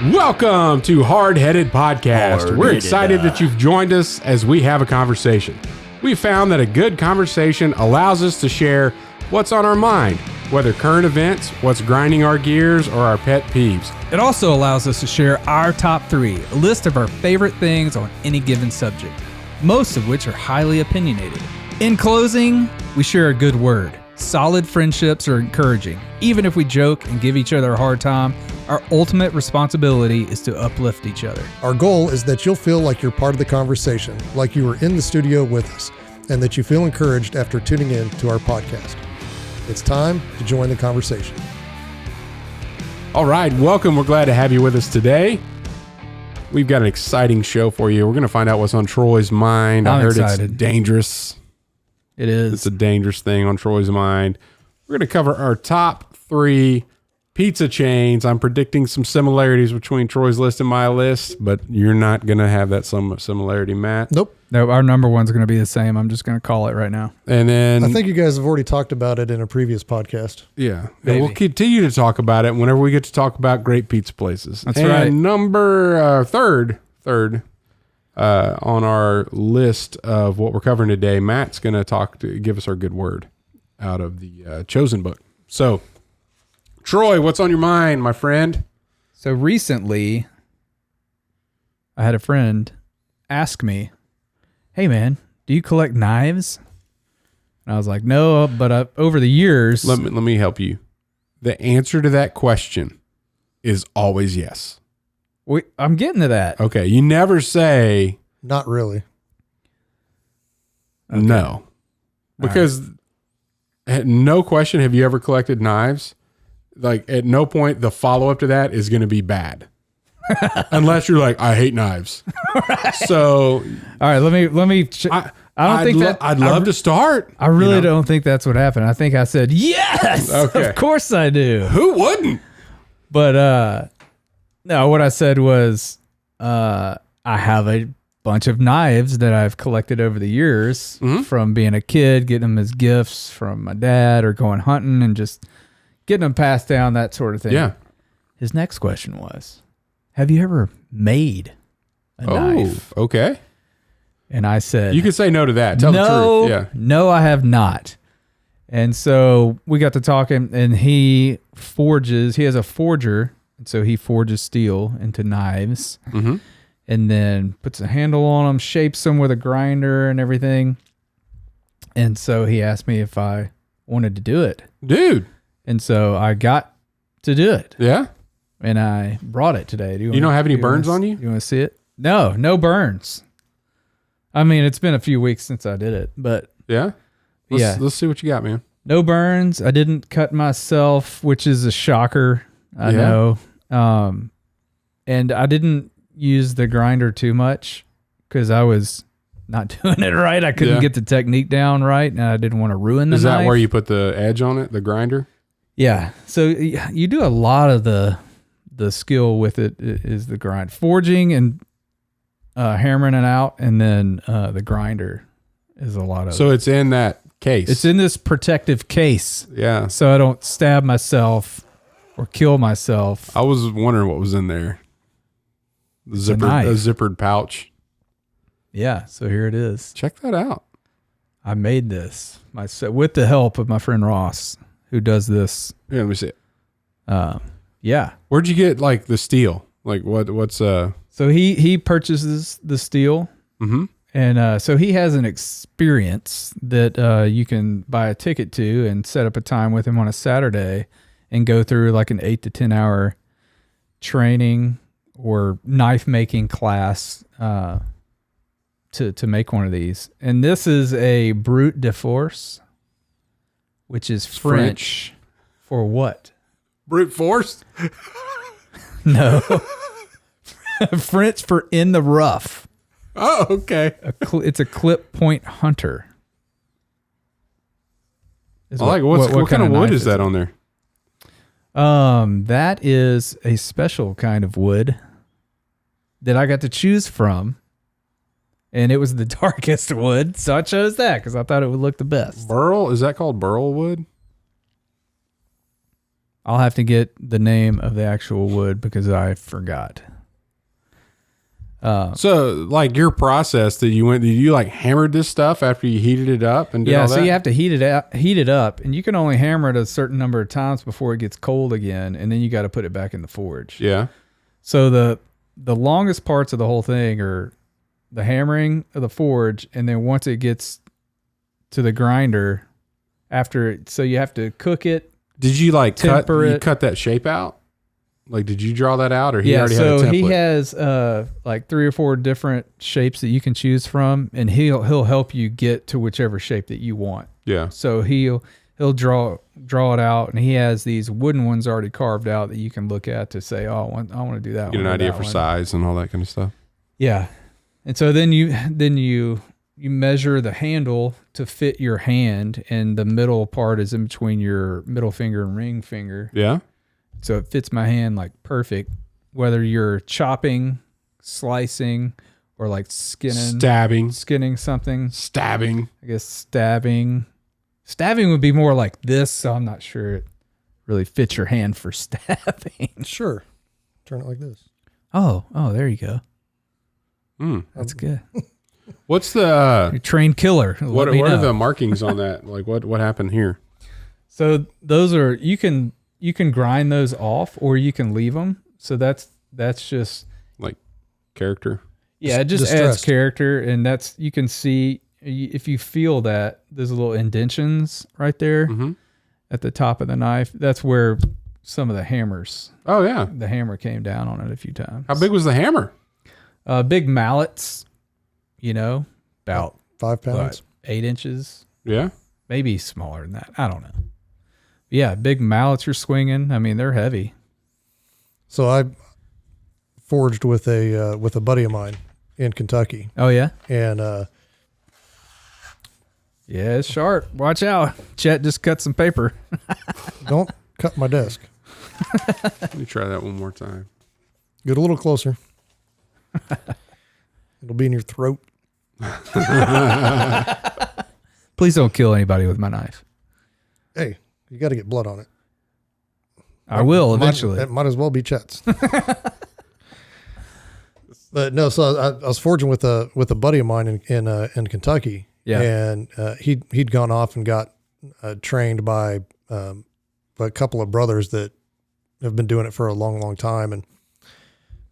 Welcome to Hardheaded Podcast. We're excited that you've joined us as we have a conversation. We found that a good conversation allows us to share what's on our mind, whether current events, what's grinding our gears, or our pet peeves. It also allows us to share our top 3, a list of our favorite things on any given subject, most of which are highly opinionated. In closing, we share a good word. Solid friendships are encouraging. Even if we joke and give each other a hard time, our ultimate responsibility is to uplift each other. Our goal is that you'll feel like you're part of the conversation, like you were in the studio with us, and that you feel encouraged after tuning in to our podcast. It's time to join the conversation. All right, welcome. We're glad to have you with us today. We've got an exciting show for you. We're going to find out what's on Troy's mind. I heard excited. It's dangerous. It is. It's a dangerous thing on Troy's mind. We're going to cover our top 3 pizza chains. I'm predicting some similarities between Troy's list and my list, but you're not going to have that similarity, Matt. Nope. No, our number one's going to be the same. I'm just going to call it right now. And then I think you guys have already talked about it in a previous podcast. Yeah. And we'll continue to talk about it whenever we get to talk about great pizza places. That's right. Number third on our list of what we're covering today, Matt's going to give us our good word out of the chosen book. So, Troy, what's on your mind, my friend? So recently, I had a friend ask me, "Hey man, do you collect knives?" And I was like, "No, but over the years..." Let me help you. The answer to that question is always yes. I'm getting to that. Okay, you never say not really. Okay. No, because at no question have you ever collected knives. Like at no point the follow up to that is going to be bad, unless you're like, I hate knives. Right. So, all right, let me. I don't think that I'd love to start. I really don't think that's what happened. I think I said yes. Okay. Of course I do. Who wouldn't? But no, what I said was I have a bunch of knives that I've collected over the years from being a kid, getting them as gifts from my dad or going hunting and just getting them passed down, that sort of thing. Yeah. His next question was, have you ever made a knife? Okay. And I said, you can say no to that. Tell the truth. Yeah. No, I have not. And so we got to talking, and he has a forger. And so he forges steel into knives and then puts a handle on them, shapes them with a grinder and everything. And so he asked me if I wanted to do it. Dude. And so I got to do it. Yeah. And I brought it today. You don't have any burns on you? You want to see it? No burns. I mean, it's been a few weeks since I did it, but yeah. Let's see what you got, man. No burns. I didn't cut myself, which is a shocker. I know. And I didn't use the grinder too much because I was not doing it right. I couldn't get the technique down right, and I didn't want to ruin the knife. Is that where you put the edge on it, the grinder? Yeah. So you do a lot of the skill with it is the grind, forging and hammering it out, and then the grinder is a lot of. So it's in that case. It's in this protective case. Yeah. So I don't stab myself or kill myself. I was wondering what was in there. The zippered pouch. Yeah. So here it is. Check that out. I made this myself with the help of my friend Ross, who does this. Yeah, let me see it. Yeah. Where'd you get like the steel? Like what's So he purchases the steel. And so he has an experience that you can buy a ticket to and set up a time with him on a Saturday and go through like an 8 to 10 hour training or knife making class to make one of these. And this is a brute de force, which is French for what? Brute force? No. French for in the rough. Oh, okay. It's a clip point hunter. What kind of wood is that on there? That is a special kind of wood that I got to choose from, and it was the darkest wood, so I chose that because I thought it would look the best. Burl? Is that called burl wood? I'll have to get the name of the actual wood because I forgot. So, like your process that you went, did you like hammered this stuff after you heated it up and did all that? So you have to heat it up, and you can only hammer it a certain number of times before it gets cold again, and then you got to put it back in the forge. Yeah. So the longest parts of the whole thing are the hammering of the forge, and then once it gets to the grinder, so you have to cook it. Did you like cut that shape out? Like, did you draw that out, or he already had a template? So he has like 3 or 4 different shapes that you can choose from, and he'll help you get to whichever shape that you want. Yeah. So he'll draw it out, and he has these wooden ones already carved out that you can look at to say, oh, I want to do that. Get an idea for size and all that kind of stuff. Yeah, and so then you measure the handle to fit your hand, and the middle part is in between your middle finger and ring finger. Yeah. So it fits my hand like perfect, whether you're chopping, slicing, or like skinning something. Stabbing. I guess stabbing would be more like this. So I'm not sure it really fits your hand for stabbing. Sure. Turn it like this. Oh, there you go. Mm. That's good. What's the You're trained killer. what are the markings on that? Like what happened here? So those are you can grind those off, or you can leave them. So that's just like character. Yeah, it just distressed. adds character, and you can see if you feel that there's little indentions right there at the top of the knife. That's where some of the hammers. Oh yeah, the hammer came down on it a few times. How big was the hammer? Big mallets, about 5 pounds, 8 inches. Yeah, maybe smaller than that. I don't know. Yeah, big mallets you're swinging. I mean, they're heavy. So I forged with a buddy of mine in Kentucky. Oh yeah, and yeah, it's sharp. Watch out, Chet just cut some paper. Don't cut my desk. Let me try that one more time. Get a little closer. It'll be in your throat. Please don't kill anybody with my knife. Hey, you got to get blood on it. I will eventually. It might as well be Chet's. But no, so I was forging with a buddy of mine in Kentucky. Yeah, and he'd gone off and got trained by a couple of brothers that have been doing it for a long, long time, and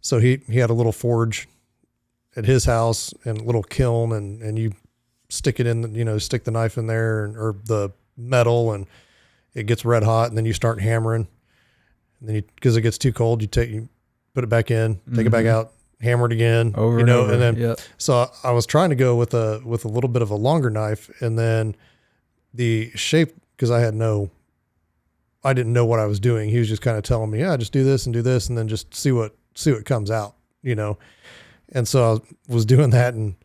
so he had a little forge at his house and a little kiln, and you stick it in, stick the knife in there or the metal, and it gets red hot, and then you start hammering, and then because it gets too cold, you put it back in, take it back out, hammer it again, over and over. And then yep. So I was trying to go with a little bit of a longer knife, and then the shape, because I didn't know what I was doing. He was just kind of telling me, yeah, just do this, and then just see what comes out, And so I was doing that, and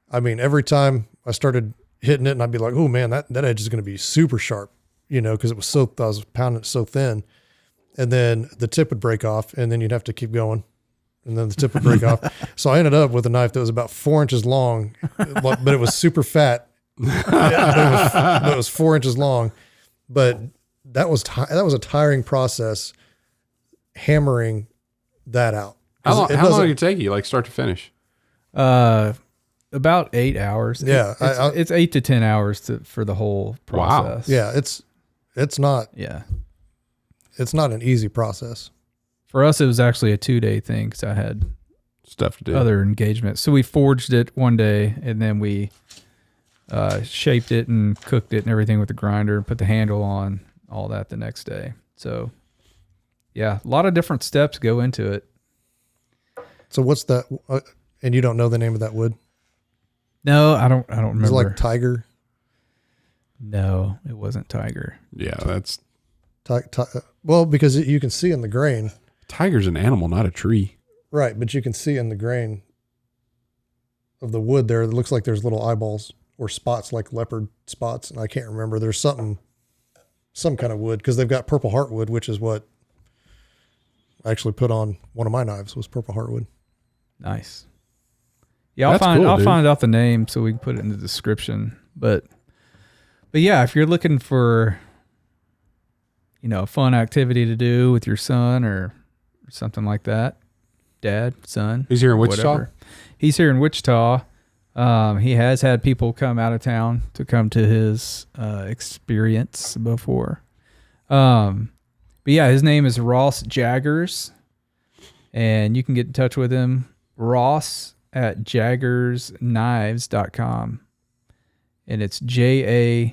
I mean, every time I started hitting it, and I'd be like, oh man, that edge is going to be super sharp, because I was pounding it so thin, and then the tip would break off, and then you'd have to keep going, and then the tip would break off. So I ended up with a knife that was about 4 inches long, but it was super fat. But it was 4 inches long, but that was a tiring process hammering that out. How long did it take you, like start to finish? About 8 hours. Yeah, it's 8 to 10 hours for the whole process. Wow. Yeah, it's not. Yeah, it's not an easy process. For us, it was actually a 2-day thing because I had stuff to do, other engagements. So we forged it one day, and then we shaped it and cooked it and everything with the grinder, and put the handle on, all that the next day. So yeah, a lot of different steps go into it. So what's that? And you don't know the name of that wood? No, I don't remember. Is it like tiger? No, it wasn't tiger. Yeah, that's well, because you can see in the grain. Tiger's an animal, not a tree. Right, but you can see in the grain of the wood there, it looks like there's little eyeballs or spots, like leopard spots, and I can't remember. There's some kind of wood, because they've got purple heartwood, which is what I actually put on one of my knives, was purple heartwood. Nice. Yeah, I'll find out the name so we can put it in the description. But yeah, if you're looking for, a fun activity to do with your son or something like that. Dad, son. He's here in Wichita? Whatever. He's here in Wichita. He has had people come out of town to come to his experience before. But yeah, his name is Ross Jaggers, and you can get in touch with him, Ross at jaggersknives.com. And it's JAGEARS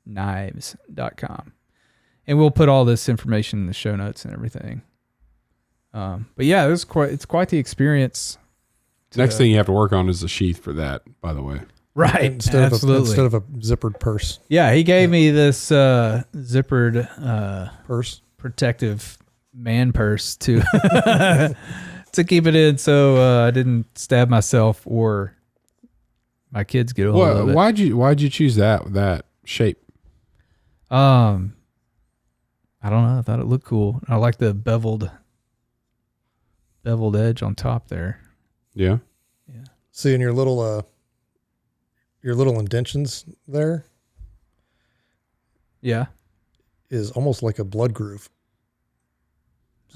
knives.com. And we'll put all this information in the show notes and everything. But yeah, it's quite the experience. Next thing you have to work on is the sheath for that, by the way. Right. Instead of a zippered purse. Yeah, he gave me this zippered Purse. protective man purse to to keep it in so I didn't stab myself or my kids get a hold of it. Why'd you choose that shape? I don't know. I thought it looked cool. I like the beveled edge on top there. Yeah. Yeah. See, in your little indentions there Yeah. is almost like a blood groove.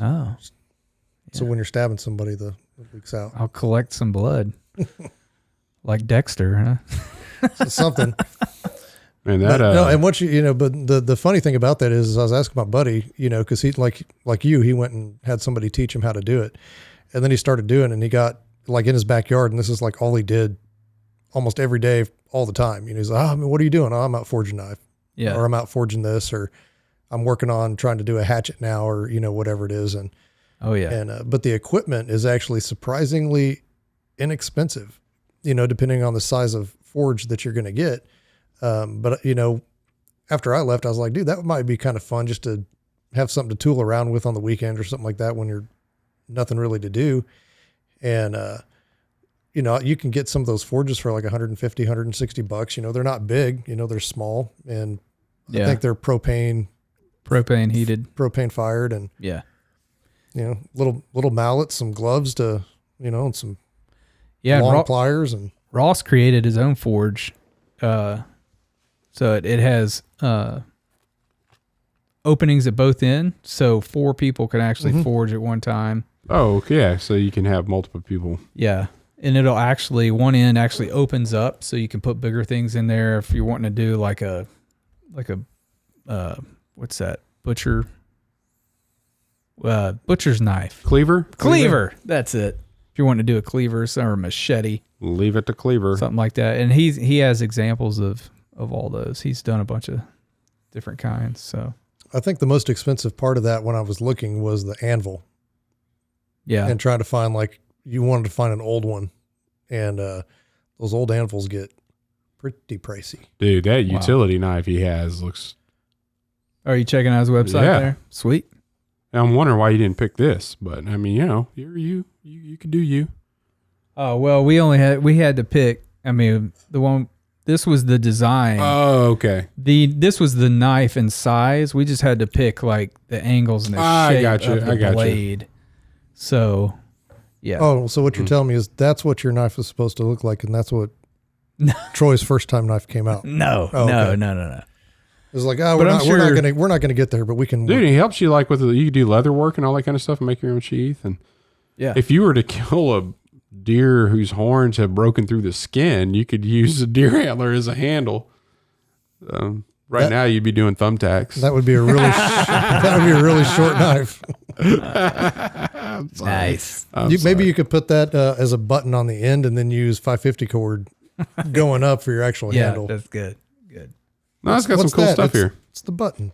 Oh. So when you're stabbing somebody, it leaks out. I'll collect some blood. Like Dexter, huh? So something. Man, But, no, and what but the funny thing about that is I was asking my buddy, because he like you, he went and had somebody teach him how to do it, and then he started doing it, and he got like in his backyard, and this is like all he did, almost every day, all the time. He's like, what are you doing? Oh, I'm out forging a knife, Yeah. or I'm out forging this, or I'm working on trying to do a hatchet now, or whatever it is, and Oh yeah. and but the equipment is actually surprisingly inexpensive, depending on the size of forge that you're going to get. But after I left, I was like, dude, that might be kind of fun just to have something to tool around with on the weekend or something like that when you're nothing really to do. And, you can get some of those forges for like 150, 160 bucks. They're not big, they're small, and I think they're propane heated, propane fired, and yeah, little mallets, some gloves to, and some yeah. long pliers, and Ross created his own forge. So it has openings at both ends, so 4 people can actually forge at one time. Oh, yeah. So you can have multiple people. Yeah, and it'll actually one end actually opens up, so you can put bigger things in there if you're wanting to do like a what's that, butcher's knife, cleaver. That's it. If you want to do a cleaver or a machete, Leave it to cleaver. something like that. And he has examples of all those. He's done a bunch of different kinds. So I think the most expensive part of that when I was looking was the anvil. yeah, And trying to find you wanted to find an old one, and those old anvils get pretty pricey. Dude, that utility knife he has looks... are you checking out his website there? Sweet. I'm wondering why you didn't pick this, but I mean, you're you could do you. Oh, well, we had to pick, this was the design. Oh, okay. This was the knife and size. We just had to pick like the angles and the shape of the blade. So, yeah. Oh, so what you're telling me is that's what your knife was supposed to look like, and that's what Troy's first time knife came out. No. It was like, we're not gonna get there, but we can. Dude, he helps you like you can do leather work and all that kind of stuff and make your own sheath. And yeah, if you were to kill a deer whose horns have broken through the skin, you could use a deer antler as a handle. Now you'd be doing thumbtacks. That would be a really short knife. nice. Maybe you could put that as a button on the end, and then use 550 cord going up for your actual handle. Yeah, that's good. No, it's got some cool stuff here. It's the button.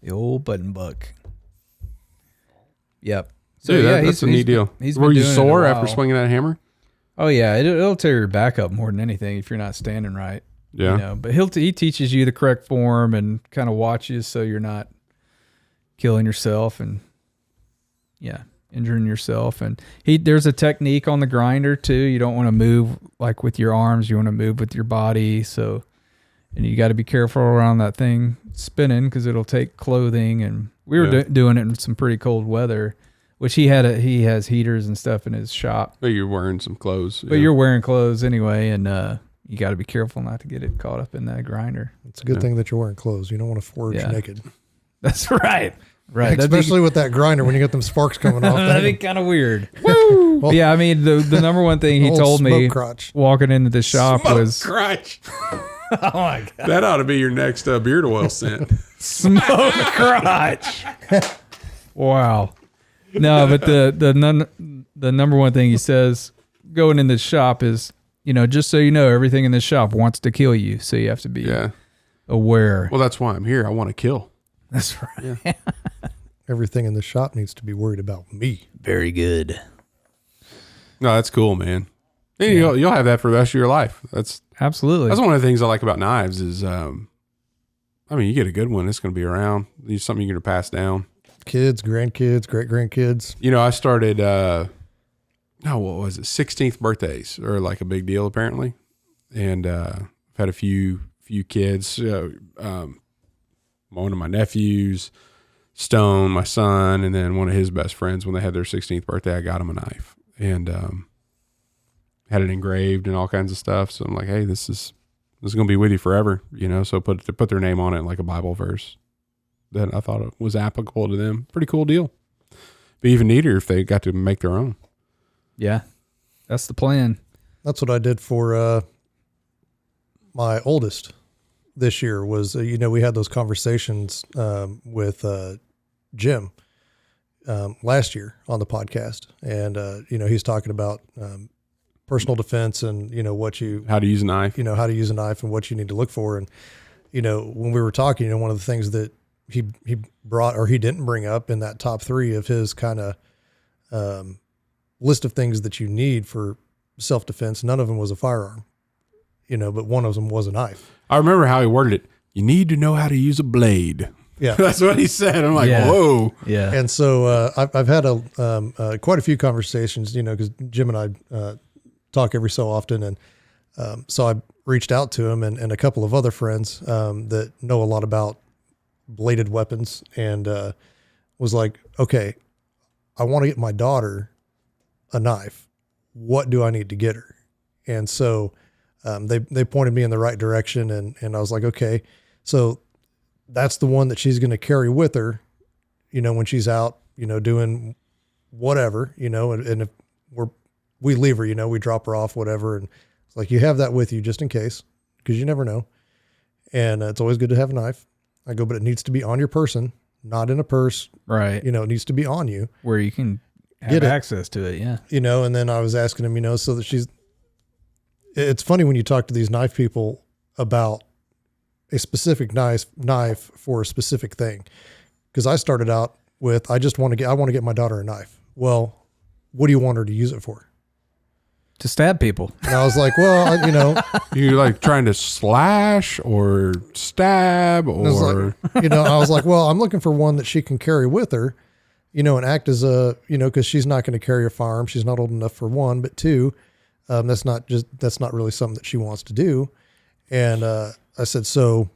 The old button buck. Yep. So dude, that's a neat deal. Were you sore after swinging that hammer? Oh yeah, it'll tear your back up more than anything if you're not standing right. Yeah. But he teaches you the correct form and kind of watches so you're not killing yourself and injuring yourself. And there's a technique on the grinder too. You don't want to move like with your arms. You want to move with your body. And you got to be careful around that thing spinning because it'll take clothing. And we were doing it in some pretty cold weather, which he has heaters and stuff in his shop. But you're wearing some clothes. But you're wearing clothes anyway, and you got to be careful not to get it caught up in that grinder. It's a good thing that you're wearing clothes. You don't want to forge naked. That's right. Right. Especially with that grinder when you get them sparks coming off. That'd be kind of weird. Woo! Well, yeah, I mean, the number one thing he told me walking into the shop was... crotch. Oh, my God. That ought to be your next beard oil scent. Smoke crotch. Wow. No, but the number one thing he says going in the shop is, just so you know, everything in this shop wants to kill you. So you have to be aware. Well, that's why I'm here. I want to kill. That's right. Yeah. Everything in the shop needs to be worried about me. Very good. No, that's cool, man. And you'll have that for the rest of your life. That's absolutely. That's one of the things I like about knives is, you get a good one. It's going to be around. It's something you're going to pass down. Kids, grandkids, great grandkids. I started, what was it? 16th birthdays are like a big deal apparently. And, I've had a few kids, one of my nephews, Stone, my son, and then one of his best friends, when they had their 16th birthday, I got him a knife and, had it engraved and all kinds of stuff. So I'm like, hey, this is going to be with you forever, so put their name on it like a Bible verse that I thought it was applicable to them. Pretty cool deal. Be even neater if they got to make their own. Yeah. That's the plan. That's what I did for, my oldest this year was, we had those conversations, with, Jim, last year on the podcast. And, he's talking about, personal defense and, how to use a knife, how to use a knife and what you need to look for. And, when we were talking, one of the things that he brought, or he didn't bring up in that top 3 of his kind of, list of things that you need for self-defense, none of them was a firearm, but one of them was a knife. I remember how he worded it. You need to know how to use a blade. Yeah. That's what he said. I'm like, whoa. Yeah. And so, I've had quite a few conversations, cause Jim and I, talk every so often. And, so I reached out to him and a couple of other friends, that know a lot about bladed weapons and, was like, okay, I want to get my daughter a knife. What do I need to get her? And so, they pointed me in the right direction and I was like, okay, so that's the one that she's going to carry with her, when she's out, doing whatever, and if we leave her, we drop her off, whatever. And it's like, you have that with you just in case, because you never know. And it's always good to have a knife. I go, but it needs to be on your person, not in a purse. Right. It needs to be on you. Where you can have access to it. Yeah. And then I was asking him, so that it's funny when you talk to these knife people about a specific knife for a specific thing. Cause I started out with, I want to get my daughter a knife. Well, what do you want her to use it for? To stab people. And I was like, well, you like trying to slash or stab or, I was like, well, I'm looking for one that she can carry with her, and act as a, cause she's not going to carry a firearm. She's not old enough for one, but two, that's not really something that she wants to do. And, I said, so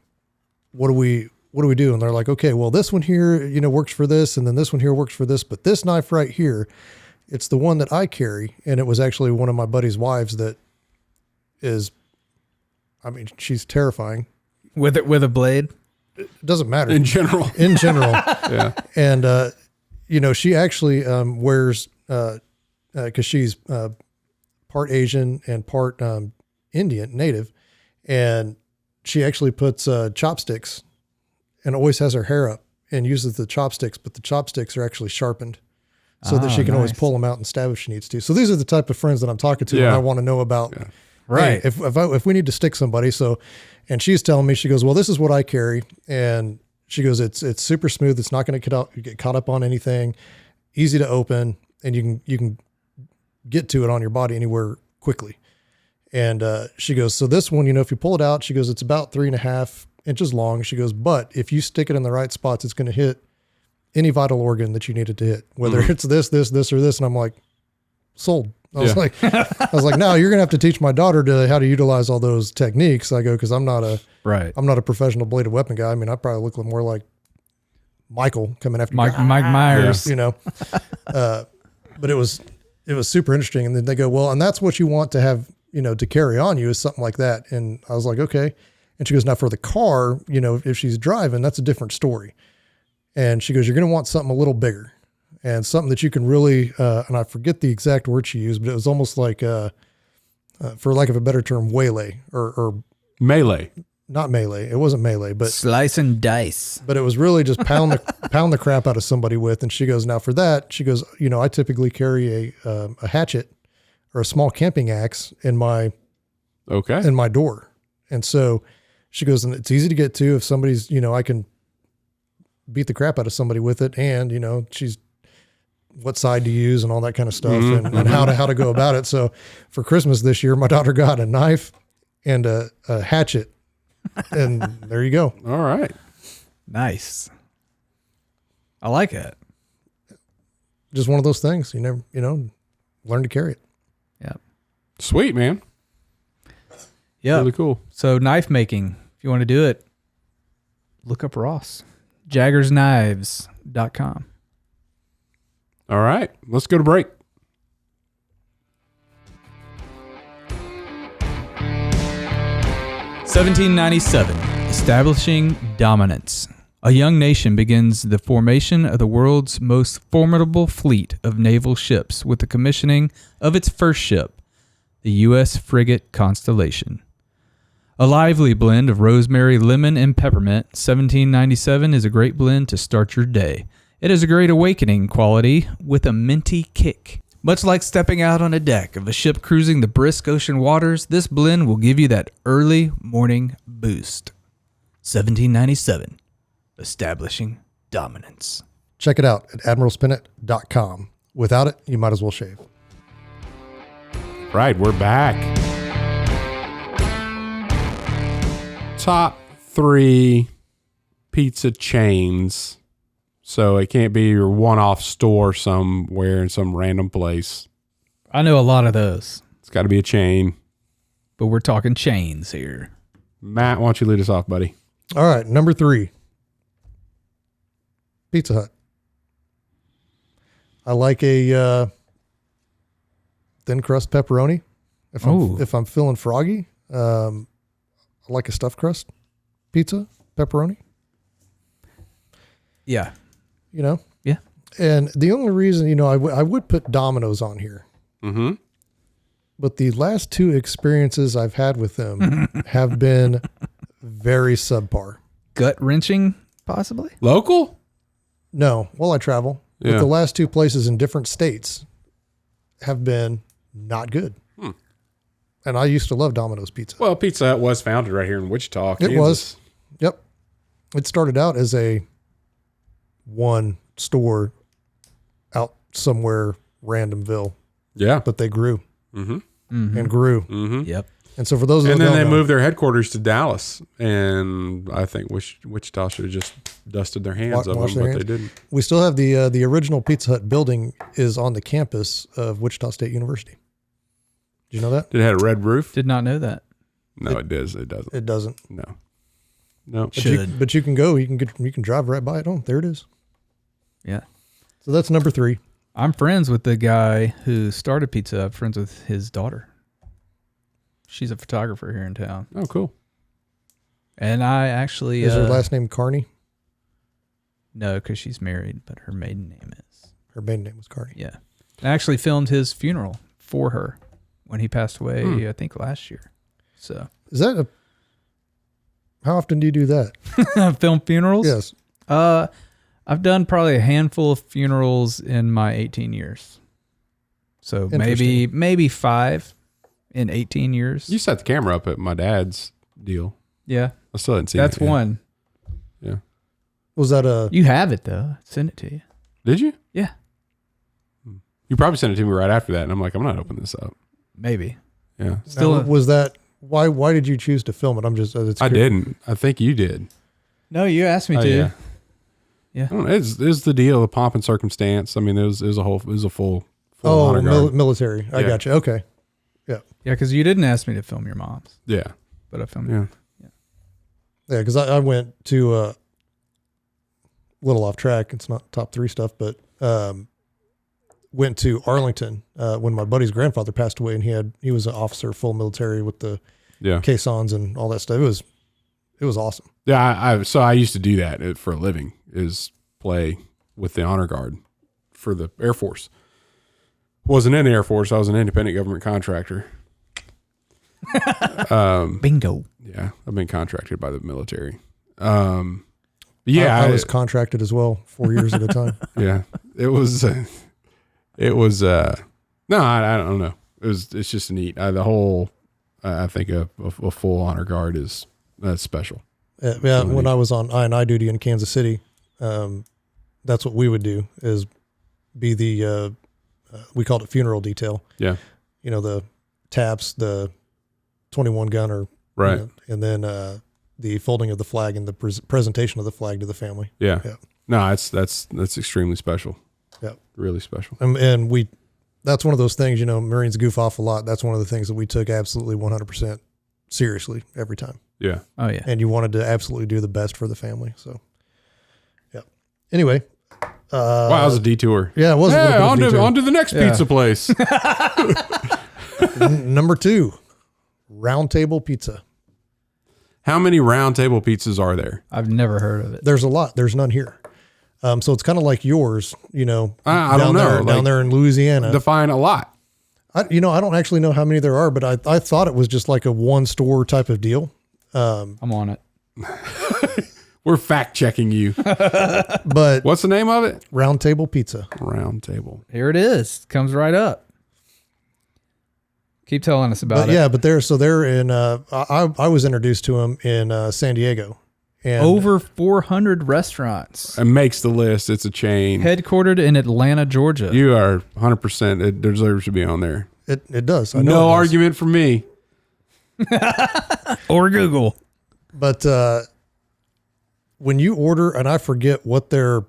what do we do? And they're like, okay, well, this one here, works for this. And then this one here works for this, but this knife right here, it's the one that I carry. And it was actually one of my buddy's wives that is, she's terrifying. With a blade? It doesn't matter. In general. Yeah. And, she actually, wears, cause she's, part Asian and part, Indian native. And she actually puts, chopsticks and always has her hair up and uses the chopsticks, but the chopsticks are actually sharpened so that she can always pull them out and stab if she needs to. So these are the type of friends that I'm talking to and I want to know about. Yeah. Right. Hey, if we need to stick somebody. So, and she's telling me, she goes, well, this is what I carry. And she goes, it's super smooth. It's not going to get caught up on anything, easy to open. And you can get to it on your body anywhere quickly. And, she goes, so this one, if you pull it out, she goes, it's about 3.5 inches long. She goes, but if you stick it in the right spots, it's going to hit any vital organ that you need it to hit, whether it's this, or this. And I'm like, sold. I was like, no, you're going to have to teach my daughter how to utilize all those techniques. I go, cause I'm not a professional bladed weapon guy. I probably look more like Michael coming after Mike Myers, but it was super interesting. And then they go, well, and that's what you want to have, to carry on you is something like that. And I was like, okay. And she goes, now for the car, if she's driving, that's a different story. And she goes, you're going to want something a little bigger and something that you can really, and I forget the exact word she used, but it was almost like, for lack of a better term, waylay or melee. Not melee. It wasn't melee, but slice and dice. But it was really just pound the crap out of somebody with. And she goes, now for that, she goes, I typically carry a hatchet or a small camping axe in my door. And so she goes, and it's easy to get to if somebody's, I can beat the crap out of somebody with it. And, she's what side to use and all that kind of stuff and how to go about it. So for Christmas this year, my daughter got a knife and a hatchet. And there you go. All right. Nice. I like it. Just one of those things. You never, learn to carry it. Yep. Sweet, man. Yeah. Really cool. So knife making, if you want to do it, look up Ross. JaggersKnives.com. All right. Let's go to break. (1797) Establishing dominance. A young nation begins the formation of the world's most formidable fleet of naval ships with the commissioning of its first ship, the U.S. frigate Constellation. A lively blend of rosemary, lemon, and peppermint, 1797 is a great blend to start your day. It has a great awakening quality with a minty kick. Much like stepping out on a deck of a ship cruising the brisk ocean waters, this blend will give you that early morning boost. 1797, establishing dominance. Check it out at admiralspennant.com. Without it, you might as well shave. Right, we're back. Top 3 pizza chains. So it can't be your one-off store somewhere in some random place. I know a lot of those, It's got to be a chain. but we're talking chains here. Matt, why don't you lead us off, buddy? All right. Number 3, Pizza Hut. I like a thin crust pepperoni. If I'm feeling froggy, I like a stuffed crust pizza, pepperoni. Yeah. Yeah. And the only reason, I would put Domino's on here. Mm-hmm. But the last 2 experiences I've had with them have been very subpar. Gut wrenching, possibly? Local? No, well, I travel. Yeah. But the last 2 places in different states have been not good. And I used to love Domino's Pizza. Well, Pizza Hut was founded right here in Wichita, It Kansas. was. Yep. It started out as a one store out somewhere randomville. Yeah. But they grew Mm-hmm. and grew. Mm-hmm. Yep. And so for those of And you then who they don't know, moved their headquarters to Dallas, and I think Wichita should have just dusted their hands of Wash them, their but hands. they didn't. we still have the original Pizza Hut building is on the campus of Wichita State University. Did you know that? Did it have a red roof? Did not know that. No, it does. It doesn't. It doesn't. No. No. But you can go. You can drive right by it. Oh, there it is. Yeah. So that's number 3. I'm friends with the guy who started Pizza Hut, friends with his daughter. She's a photographer here in town. Oh, cool. And I actually... Is her last name Carney? No, because she's married, but her maiden name is. Her maiden name was Carney. Yeah. I actually filmed his funeral for her when he passed away, I think last year. So... Is that how often do you do that? Film funerals? Yes. I've done probably a handful of funerals in my 18 years. So maybe 5 in 18 years. You set the camera up at my dad's deal. Yeah. I still hadn't seen That's it yet. one. Yeah. Was that a... You have it though. Send it to you. Did you? Yeah. You probably sent it to me right after that, and I'm like, I'm not opening this up. Maybe. Yeah. Still was that... Why did you choose to film it? I'm just... I didn't. I think you did. No, you asked me to. Yeah. Yeah. I don't know. It's the deal, the pomp and circumstance. I mean, it was a full Oh, honor guard. military. I Yeah. got you. Okay. Yeah, because you didn't ask me to film your mom's, Yeah. but I filmed Yeah. Yeah, because I went to a little off track. It's not top 3 stuff, but went to Arlington when my buddy's grandfather passed away, and he was an officer, full military with the caissons and all that stuff. It was awesome. Yeah, so I used to do that for a living, is play with the honor guard for the Air Force. Wasn't in the Air Force. I was an independent government contractor. Bingo. Yeah, I've been contracted by the military. I was contracted as well 4 years at a time. Yeah, it was no, I don't know. It's just neat. I think a full honor guard that's special. Yeah, when I was on I&I duty in Kansas City, that's what we would do, is be the we called it funeral detail. Yeah, the taps, the 21 gunner, right, and then the folding of the flag and the presentation of the flag to the family. Yeah. No, that's extremely special. Yeah, really special. And that's one of those things. Marines goof off a lot. That's one of the things that we took absolutely 100% seriously every time. Yeah. Oh yeah. And you wanted to absolutely do the best for the family. So, yeah. Anyway. Wow, that was a detour. Yeah, it was a little bit of a detour. On to the next pizza place. Number 2, Round Table Pizza. How many round table pizzas are there? I've never heard of it. There's a lot. There's none here. So it's kind of like yours, I don't know. Down there in Louisiana. Define a lot. I don't actually know how many there are, but I thought it was just like a one store type of deal. I'm on it. We're fact checking you. But what's the name of it? Round Table Pizza. Round Table. Here it is. Comes right up. Keep telling us about it. Yeah, but they're in. I was introduced to them in San Diego. And over 400 restaurants. It makes the list. It's a chain. Headquartered in Atlanta, Georgia. You are 100%. It deserves to be on there. It does. I know no it does. argument from me. Or Google. But when you order, and I forget what their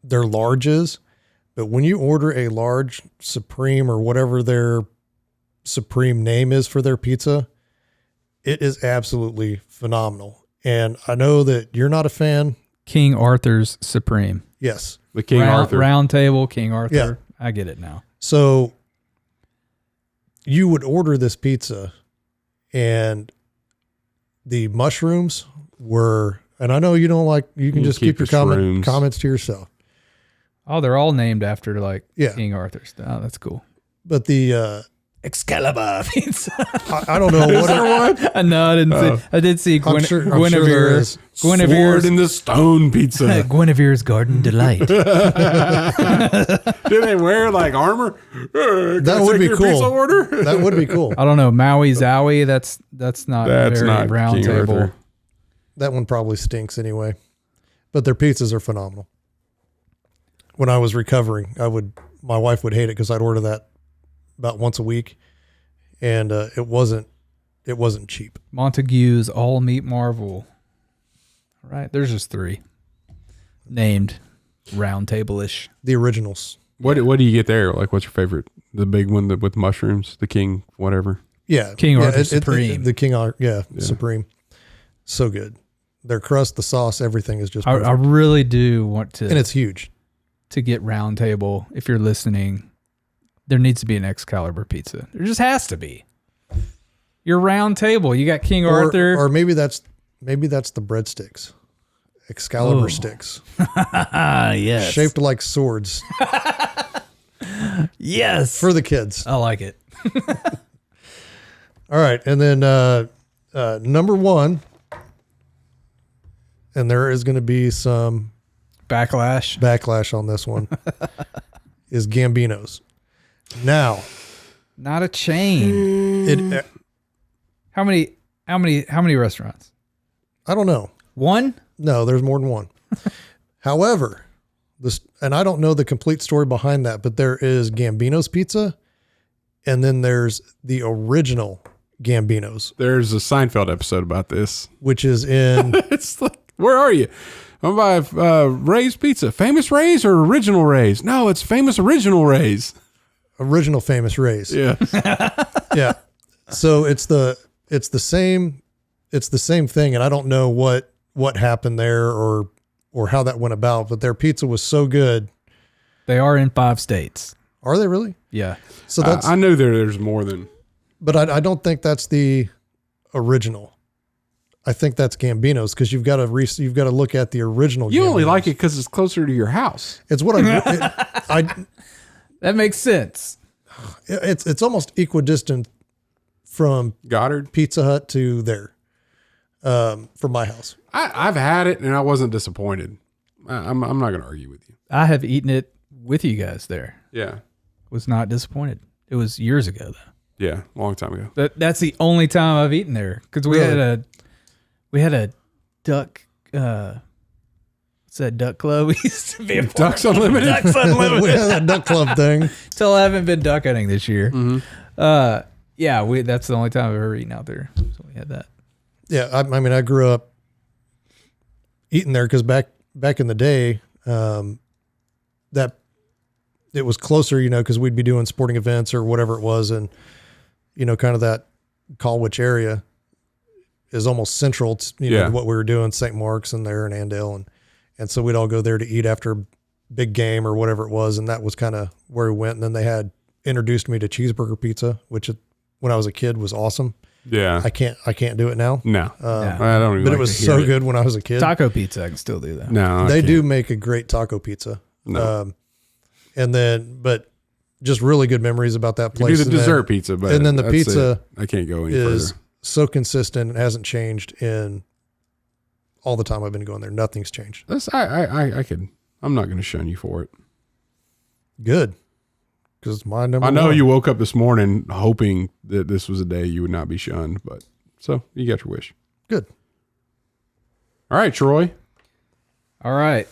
large is, but when you order a large Supreme or whatever their Supreme name is for their pizza, it is absolutely phenomenal. And I know that you're not a fan. King Arthur's Supreme. Yes. The King Arthur. Round Table, King Arthur. Yeah. I get it now. So you would order this pizza, and the mushrooms were, and I know you don't like, you can just keep your comments to yourself. Oh, they're all named after Yeah. King Arthur's. Oh, that's cool. But the Excalibur pizza. I don't know what No, I didn't see. I did see I'm sure there is. Sword in the Stone pizza. Guinevere's Garden Delight. Do they wear like armor? That would be cool. Order? That would be cool. I don't know. Maui Zowie. That's not That's very not round King table. Arthur. That one probably stinks anyway. But their pizzas are phenomenal. When I was recovering, my wife would hate it because I'd order that about once a week, and it wasn't cheap. Montague's All Meat Marvel. All right, there's just 3 named round table-ish. The originals. What do you get there? Like, what's your favorite? The big one with mushrooms, the King, whatever. Yeah, King Arthur Supreme. The King Arthur, Supreme. So good. Their crust, the sauce, everything is just perfect. I really do want to, and it's huge. To get round table. If you're listening, there needs to be an Excalibur pizza. There just has to be. Your round table. You got King Arthur. Or maybe that's the breadsticks. Excalibur sticks. Yes. Shaped like swords. Yes. For the kids. I like it. All right. And then number 1, and there is going to be some backlash on this one, is Gambino's. Now, not a chain. How many restaurants? I don't know. 1? No, there's more than 1. However, and I don't know the complete story behind that, but there is Gambino's Pizza, and then there's the original Gambino's. There's a Seinfeld episode about this, which is in. It's like, where are you? I'm by Ray's Pizza. Famous Ray's or Original Ray's? No, it's Famous Original Ray's. Original Famous Ray's. Yeah. Yeah. So it's the same thing, and I don't know what happened there or how that went about, but their pizza was so good. They are in 5 states. Are they really? Yeah. So that's. I knew there's more than. But I don't think that's the original. I think that's Gambino's because you've got to look at the original. You only Gambino's. like it because it's closer to your house. It's what I That makes sense. it's almost equidistant from Goddard Pizza Hut to there, from my house. I've had it and I wasn't disappointed. I'm not going to argue with you. I have eaten it with you guys there. Yeah. Was not disappointed. It was years ago though. Yeah. Long time ago. That's the only time I've eaten there because we had a duck. What's that duck club? We used to be a Ducks Unlimited. Ducks Unlimited. We had that duck club thing. Till I haven't been duck hunting this year. Mm-hmm. Yeah, that's the only time I've ever eaten out there. So we had that. Yeah, I mean, I grew up eating there because back in the day, that it was closer, because we'd be doing sporting events or whatever it was, and kind of that Colwich area is almost central to to what we were doing, St. Mark's and there in Andale, and so we'd all go there to eat after big game or whatever it was, and that was kind of where we went. And then they had introduced me to cheeseburger pizza, which when I was a kid was awesome. Yeah. I can't do it now. No. Yeah. I don't even But like it was to hear so good when I was a kid. Taco pizza, I can still do that. No. They do make a great taco pizza. No. But just really good memories about that You place. do the dessert pizza, but and then the that's pizza it. I can't go any is further. so consistent and hasn't changed in all the time I've been going there. Nothing's changed. I'm not going to shun you for it. Good. Because it's my number I know one. you woke up this morning hoping that this was a day you would not be shunned, but so you got your wish. Good. All right, Troy. All right.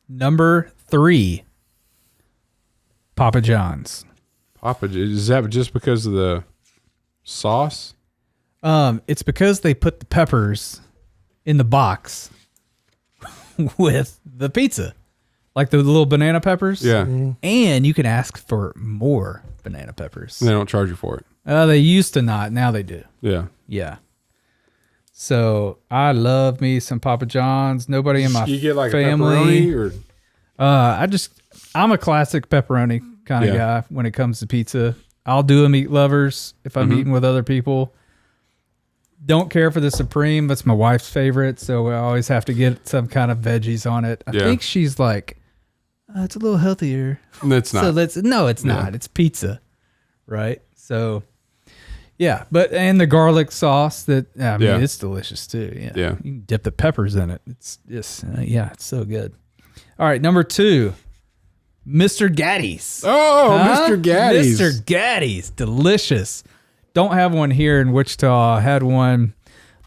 Number 3, Papa John's. Is that just because of the sauce? It's because they put the peppers in the box with the pizza, like the little banana peppers. Yeah. And you can ask for more banana peppers. They don't charge you for it. They used to not. Now they do. Yeah. Yeah. So I love me some Papa John's. Nobody in my You get like family. a pepperoni or I'm a classic pepperoni kind of guy when it comes to pizza. I'll do a meat lovers if I'm eating with other people. Don't care for the Supreme. That's my wife's favorite, so I always have to get some kind of veggies on it. I think she's like, it's a little healthier. It's not. So it's not. It's pizza, right? So, yeah. And the garlic sauce it's delicious too. Yeah. Yeah. You can dip the peppers in it. It's just, it's so good. All right, number 2, Mr. Gatti's. Oh, Mr. Gatti's. Mr. Gatti's. Delicious. Don't have one here in Wichita. I had one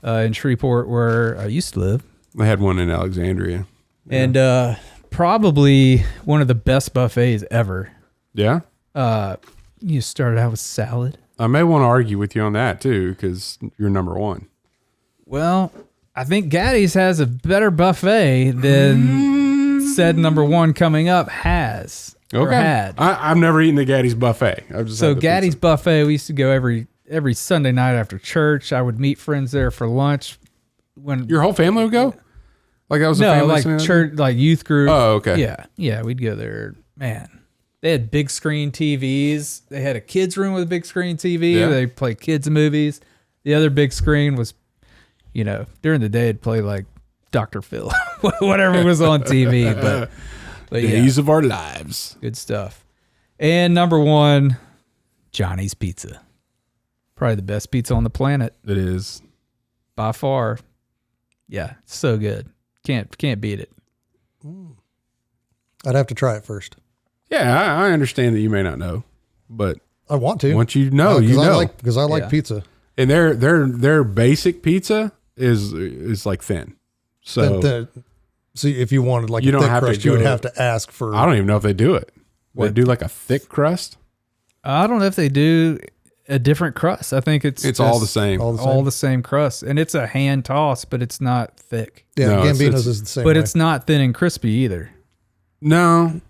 in Shreveport where I used to live. I had one in Alexandria. And probably one of the best buffets ever. Yeah? You started out with salad. I may want to argue with you on that too, because you're number 1. Well, I think Gatti's has a better buffet than said number 1 coming up has. Or had. I've never eaten the Gatti's buffet. I've just had the Gatti's pizza. buffet, we used to go every Sunday night after church. I would meet friends there for lunch. When Your whole family would go? Like that was a family like thing? church, like youth group. Oh, okay. Yeah, we'd go there. Man, they had big screen TVs. They had a kids room with a big screen TV. Yeah. They play kids movies. The other big screen was, during the day it'd play like Dr. Phil, whatever was on TV. But Days of our lives. good stuff. And number 1, Johnny's Pizza. Probably the best pizza on the planet It is. by far. Yeah, it's so good. Can't beat it. I'd have to try it first. Yeah, I understand that you may not know, but I want to. once you know, you know. Because I like Yeah. pizza. And their basic pizza is like thin. So See, if you wanted like You a don't thick have to crust, you would go- have to ask for. I don't even know if they do it. They What? do like a thick crust. I don't know if they do a different crust. I think it's all just the same. all the same crust, and it's a hand toss, but it's not thick. Yeah, No, it's- Gambino's it's- is the same. But way. it's not thin and crispy either. No.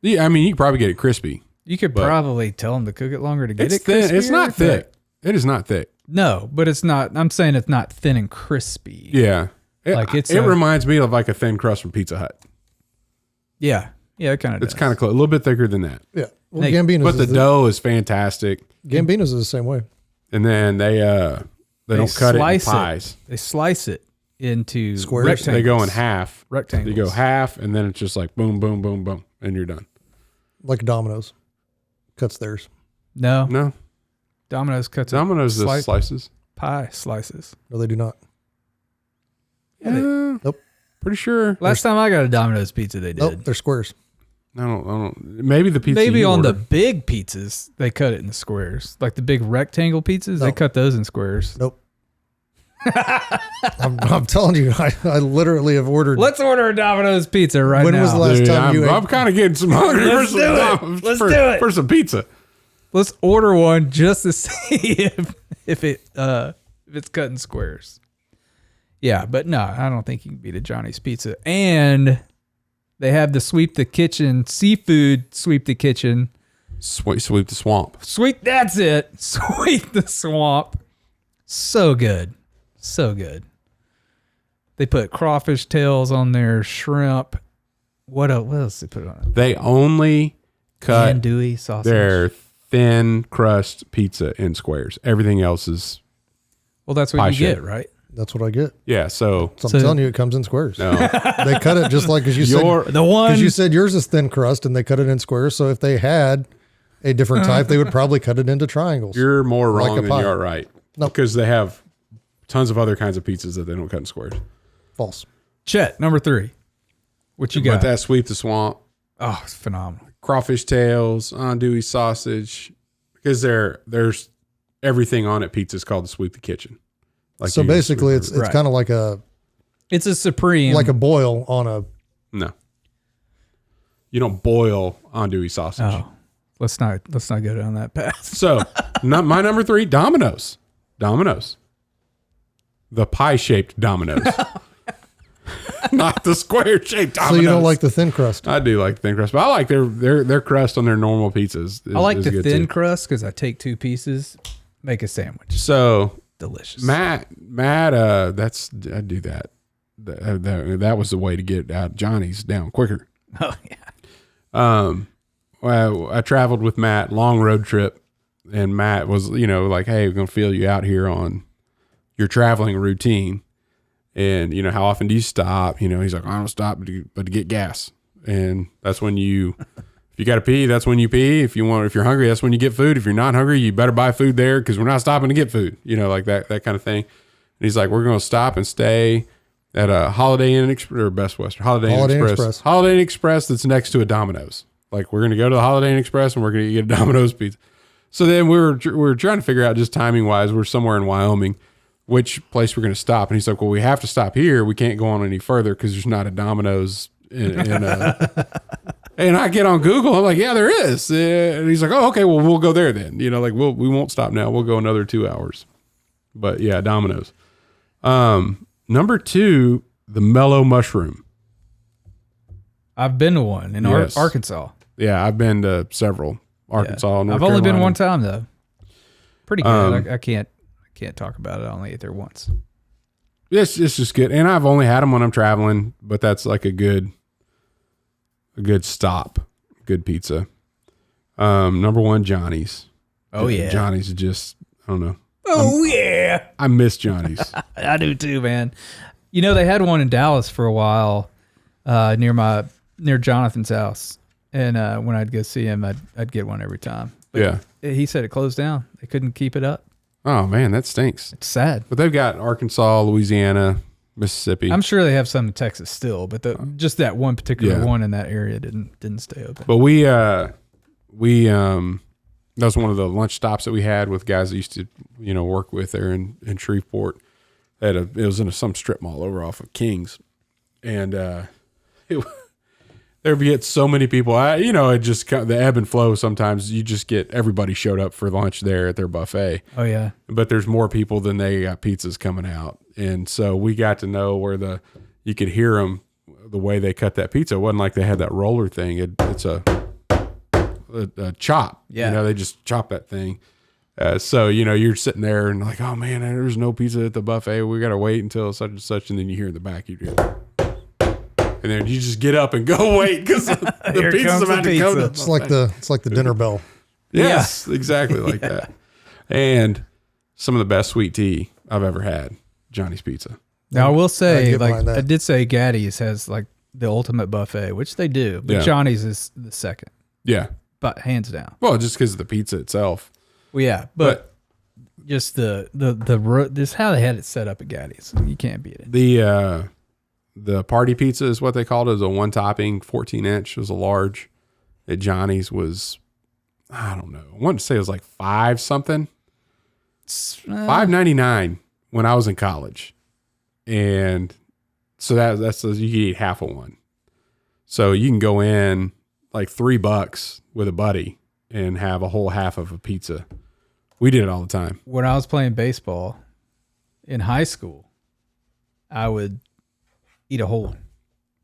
Yeah, I mean, you could probably get it crispy. You could But- probably tell them to cook it longer to get It's it thin. It's crispier, not but- thick. It is not thick. No, but it's not. I'm saying it's not thin and crispy. Yeah. Like It it's a- reminds me of like a thin crust from Pizza Hut. Yeah. Yeah, it kind of It's kind of close, a little bit thicker than that. Yeah. Well, Hey, Gambino's But the dough is fantastic. Gambino's is the same way. And then they don't cut it in pies. They slice it into Squares? rectangles. They go in half. Rectangles. You go half, and then it's just like boom, boom, boom, boom, and you're done. Like Domino's cuts theirs. No, No, Domino's cuts Domino's it. just slices. Pie slices. No, they do not. Yeah, they- Nope. Pretty sure. Last time I got a Domino's pizza, they did. Nope, they're squares. I don't. Maybe the pizza. Maybe you on the ordered. big pizzas, they cut it in squares. Like the big rectangle pizzas, they No. cut those in squares. Nope. I'm telling you, I literally have ordered. Let's order a Domino's pizza right When now. was the last time you ate? I'm kind of getting some hungry Let's for do some it. Let's do it. for some pizza. Let's order one just to see if it's cut in squares. Yeah, but no, I don't think you can beat a Johnny's Pizza. And they have the sweep the kitchen, seafood sweep the kitchen. Sweep the swamp. That's it. Sweep the swamp. So good. So good. They put crawfish tails on their shrimp. What else they put on it? They only cut Andouille sausage. their thin crust pizza in squares. Everything else is Well, that's what pie you shape. get, right? That's what I get. yeah. So So I'm So- telling you, it comes in squares. no, They cut it just like as you Your- said. The one Because you said yours is thin crust, and they cut it in squares. So if they had a different type, they would probably cut it into triangles. you're more Like wrong a than pie. you are right. Nope. Because they have tons of other kinds of pizzas that they don't cut in squares. False. Chet, number 3. What you got? But that sweep the swamp, Oh, it's phenomenal. crawfish tails, andouille sausage, because there's everything on it. Pizza's called the sweep the kitchen. Like So you basically, sweep it's the- Right. kind of like a It's a supreme. boil on a. no. You don't boil andouille sausage. Oh, let's not go down that path. So, my number 3, Domino's. Domino's. The pie-shaped Domino's. Not the square-shaped Domino's. So you don't like the thin crust. I do like thin crust, but I like their crust on their normal pizzas. I like the good thin too. crust because I take 2 pieces, make a sandwich. So Delicious. Matt, I do that. That was the way to get out Johnny's down quicker. Oh yeah. Well, I traveled with Matt, long road trip, and Matt was, like, hey, we're going to feel you out here on your traveling routine. And, how often do you stop? He's like, I don't stop but to get gas. And that's when if you got to pee, that's when you pee. If you're hungry, that's when you get food. If you're not hungry, you better buy food there because we're not stopping to get food, like that kind of thing. And he's like, we're going to stop and stay at a Holiday Inn or Best Western, Holiday Inn Express. Holiday Inn Express that's next to a Domino's. Like, we're going to go to the Holiday Inn Express and we're going to get a Domino's pizza. So then we were trying to figure out just timing wise, we're somewhere in Wyoming, which place we're going to stop. And he's like, well, we have to stop here. We can't go on any further because there's not a Domino's and I get on Google. I'm like, yeah, there is. And he's like, oh, okay, well, we'll go there then. We won't stop now. We'll go another 2 hours. But yeah, Domino's. Number 2, the Mellow Mushroom. I've been to one in Yes. Arkansas. Yeah, I've been to several. Arkansas, North I've only been Carolina. one time though. Pretty good. I can't talk about it. I only ate there once. It's just good. And I've only had them when I'm traveling, but that's like a good stop. Good pizza. Number 1, Johnny's. Oh yeah. Johnny's is just, I don't know. Oh yeah. I miss Johnny's. I do too, man. They had one in Dallas for a while, near Jonathan's house. And when I'd go see him, I'd get one every time. But Yeah. he said it closed down. They couldn't keep it up. Oh man, that stinks. It's sad. But they've got Arkansas, Louisiana, Mississippi. I'm sure they have some in Texas still, but just that one particular Yeah. one in that area didn't stay open. But we that was one of the lunch stops that we had with guys that used to, work with there in Shreveport. It was in some strip mall over off of Kings. And there'd be so many people. It just the ebb and flow. Sometimes you just get everybody showed up for lunch there at their buffet. Oh yeah. But there's more people than they got pizzas coming out. And so we got to know where you could hear them, the way they cut that pizza. It wasn't like they had that roller thing. It's a chop. Yeah. They just chop that thing. So, you're sitting there and like, oh man, there's no pizza at the buffet. We got to wait until such and such. And then you hear in the back, you hear, And then you just get up and go wait because the Here pizza's comes the about to come. pizza. It's like the dinner bell. Yes, exactly like that. And some of the best sweet tea I've ever had, Johnny's Pizza. Now I will say, get behind like that. I did say, Gaddy's has like the ultimate buffet, which they do, but Yeah. Johnny's is the second, Yeah. but hands down. Well, just because of the pizza itself. Well, yeah, but just just how they had it set up at Gaddy's, you can't beat it. The party pizza is what they called it. It was a one topping, 14-inch. It was a large. At Johnny's was, I don't know. I wanted to say it was like $5 something. $5.99 when I was in college. And so that's you can eat half of one. So you can go in like $3 with a buddy and have a whole half of a pizza. We did it all the time. When I was playing baseball in high school, I would eat a whole one,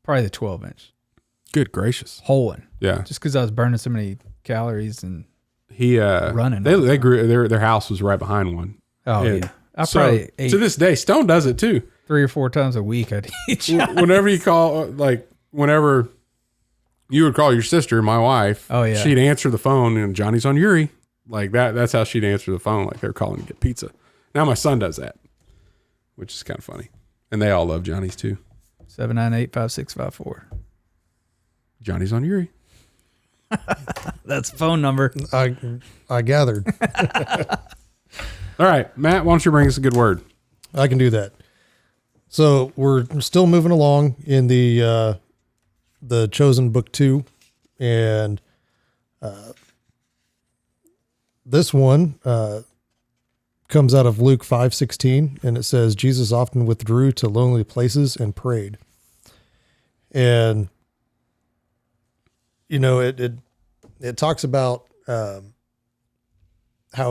probably the 12-inch Good gracious. whole one, Yeah. just because I was burning so many calories and He running. They grew their house was right behind one. oh And yeah, I so, probably ate to this day, Stone does it too. 3 or 4 times a week. I'd eat. Whenever you call, like whenever you would call your sister, my wife, Oh, yeah. she'd answer the phone and Johnny's on Uri. Like that. That's how she'd answer the phone. Like they're calling to get pizza. Now my son does that, which is kind of funny. And they all love Johnny's too. 798-5654. Johnny's on Uri. That's the phone number. I gathered. All right, Matt, why don't you bring us a good word? I can do that. So we're still moving along in the Chosen Book 2, and this one comes out of Luke 5:16, and it says Jesus often withdrew to lonely places and prayed. And you know, it talks about how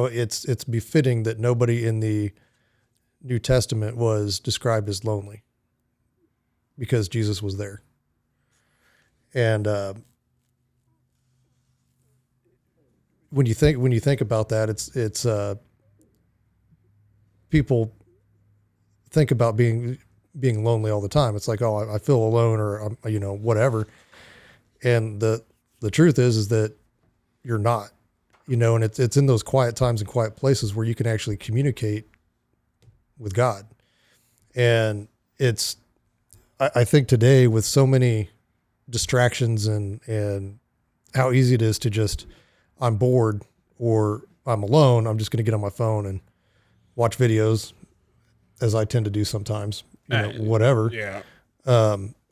it's befitting that nobody in the New Testament was described as lonely because Jesus was there. And when you think about that, it's people think about being lonely all the time. It's like, oh, I feel alone, or whatever. And the truth is that you're not, and it's in those quiet times and quiet places where you can actually communicate with God. And I think today with so many distractions and how easy it is to just, I'm bored or I'm alone, I'm just going to get on my phone and watch videos, as I tend to do sometimes, whatever. Yeah.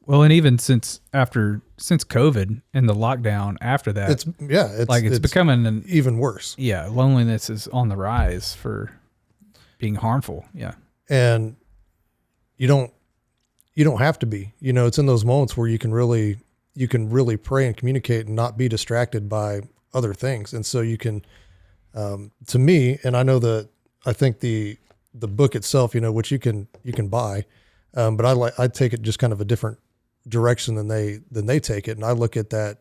Well, and even since COVID and the lockdown after that, it's becoming even worse. Yeah, loneliness is on the rise for being harmful. Yeah. And you don't have to be, it's in those moments where you can really pray and communicate and not be distracted by other things. And so you can, to me, and I know that I think the book itself, which you can buy, but I take it just kind of a different direction than they take it. And I look at that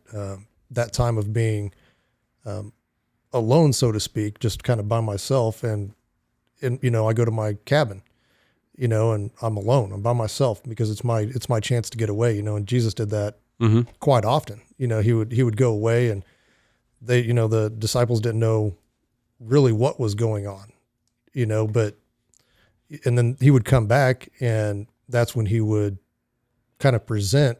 time of being, alone, so to speak, just kind of by myself. And I go to my cabin, and I'm alone. I'm by myself because it's my chance to get away, and Jesus did that quite often. He would go away, and they, the disciples didn't know really what was going on, and then he would come back, and that's when he would kind of present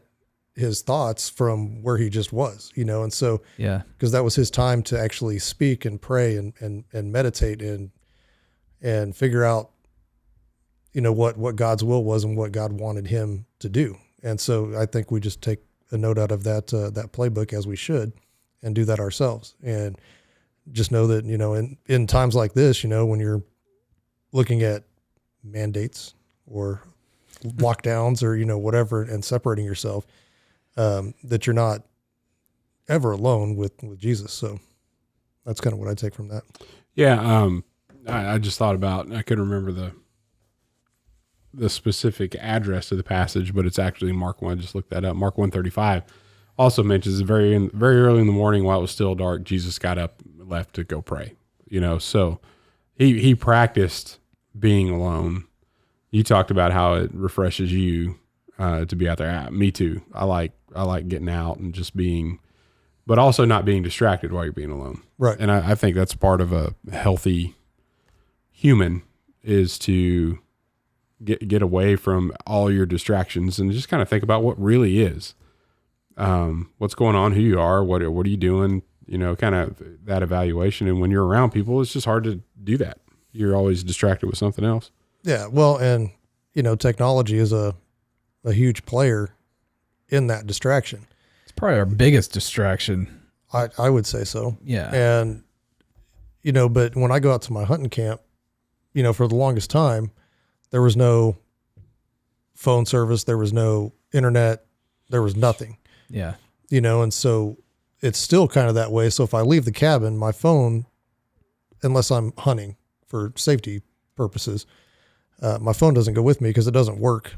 his thoughts from where he just was, and so, Yeah. because that was his time to actually speak and pray and meditate and figure out, what God's will was and what God wanted him to do. And so I think we just take a note out of that playbook, as we should, and do that ourselves. And just know that, in times like this, when you're looking at mandates or lockdowns or, whatever, and separating yourself, that you're not ever alone with Jesus. So that's kind of what I take from that. Yeah. I just thought about, I couldn't remember the specific address of the passage, but it's actually Mark 1. I just looked that up. Mark 1:35 also mentions very early in the morning, while it was still dark, Jesus got up and left to go pray, so he practiced being alone. You talked about how it refreshes you. to be out there. Me too. I like getting out and just being, but also not being distracted while you're being alone. Right. And I think that's part of a healthy human is to get away from all your distractions and just kind of think about what really is, what's going on, who you are, what are you doing, kind of that evaluation. And when you're around people, it's just hard to do that. You're always distracted with something else. Yeah. Well, and technology is a huge player in that distraction. It's probably our biggest distraction. I would say so. Yeah. And, but when I go out to my hunting camp, for the longest time, there was no phone service. There was no internet. There was nothing. Yeah. And so it's still kind of that way. So if I leave the cabin, my phone, unless I'm hunting for safety purposes, my phone doesn't go with me because it doesn't work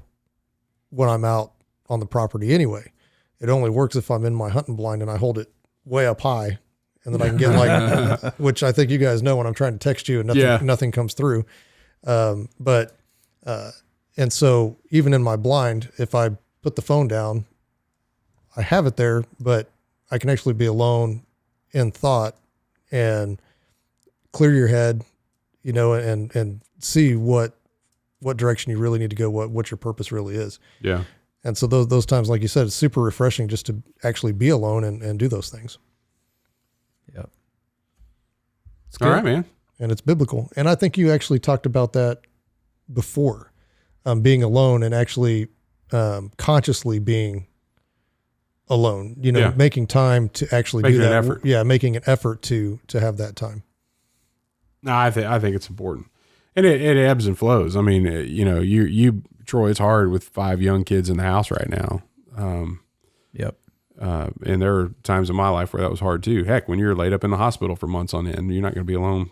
when I'm out on the property anyway. It only works if I'm in my hunting blind and I hold it way up high, and then I can get which I think you guys know when I'm trying to text you and nothing comes through. And so even in my blind, if I put the phone down, I have it there, but I can actually be alone in thought and clear your head, and see what direction you really need to go, what your purpose really is. Yeah. And so those times, like you said, it's super refreshing just to actually be alone and do those things. Yep. All right, man. And it's biblical. And I think you actually talked about that before, being alone and actually consciously being alone, making time to actually do that. Effort. Yeah, making an effort to have that time. No, I think it's important. And it ebbs and flows. I mean, you Troy, it's hard with 5 young kids in the house right now. Yep. And there are times in my life where that was hard too. Heck, when you're laid up in the hospital for months on end, you're not going to be alone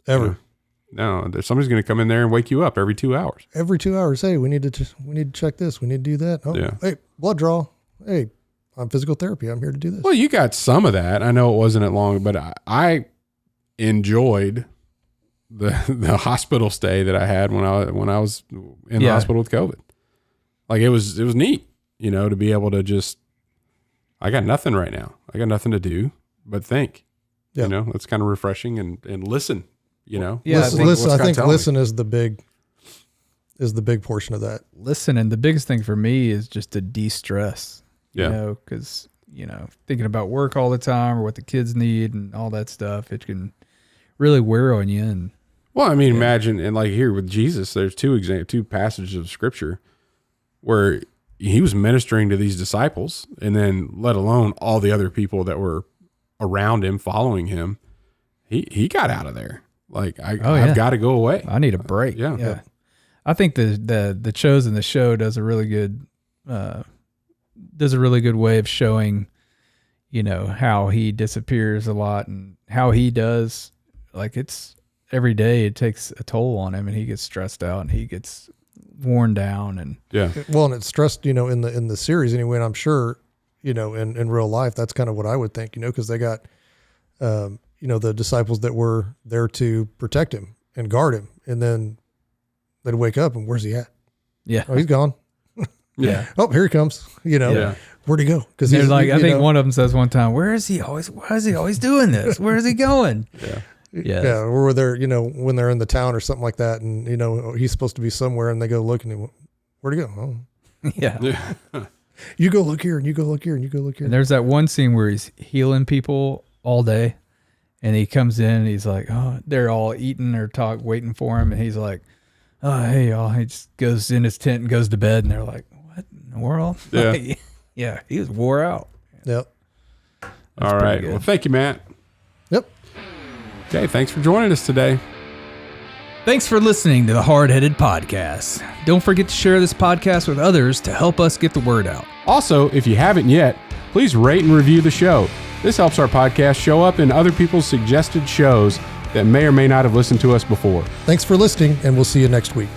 ever. No, somebody's going to come in there and wake you up every 2 hours. Every 2 hours. Hey, we need to check this. We need to do that. Oh, yeah. Hey, blood draw. Hey, I'm physical therapy. I'm here to do this. Well, you got some of that. I know it wasn't that long, but I enjoyed the hospital stay that I had when I was in the hospital with COVID. Like it was neat, to be able to just, I got nothing right now. I got nothing to do but think. Yeah. It's kind of refreshing and listen. Yeah, I think listen is the big portion of that. Listen, and the biggest thing for me is just to de-stress. Yeah. Because thinking about work all the time or what the kids need and all that stuff, it can really wear on you. And well, I mean, imagine, and like here with Jesus, there's two passages of scripture where he was ministering to these disciples, and then let alone all the other people that were around him, following him. He got out of there. Like I've got to go away. I need a break. Yeah. I think the Chosen the show does a really good way of showing, how he disappears a lot and how he does. Like it's every day it takes a toll on him, and he gets stressed out and he gets worn down. And well, and it's stressed, in the series anyway. And I'm sure, in real life, that's kind of what I would think, because they got, the disciples that were there to protect him and guard him. And then they'd wake up and where's he at? Yeah. Oh, he's gone. Yeah. Oh, here he comes. Where'd he go? Because he's like, I think one of them says one time, why is he always doing this? Where is he going? Yeah. Yeah. Or they're, when they're in the town or something like that, and, he's supposed to be somewhere, and they go look, and where'd he go? Oh. Yeah. You go look here, and you go look here, and you go look here. And there's that one scene where he's healing people all day, and he comes in, and he's like, oh, they're all eating or waiting for him, and he's like, oh, hey, y'all. He just goes in his tent and goes to bed, and they're like, what in the world? Yeah. Yeah, he was wore out. Yep. All right. Well, thank you, Matt. Yep. Okay, thanks for joining us today. Thanks for listening to the Hardheaded Podcast. Don't forget to share this podcast with others to help us get the word out. Also, if you haven't yet, please rate and review the show. This helps our podcast show up in other people's suggested shows that may or may not have listened to us before. Thanks for listening, and we'll see you next week.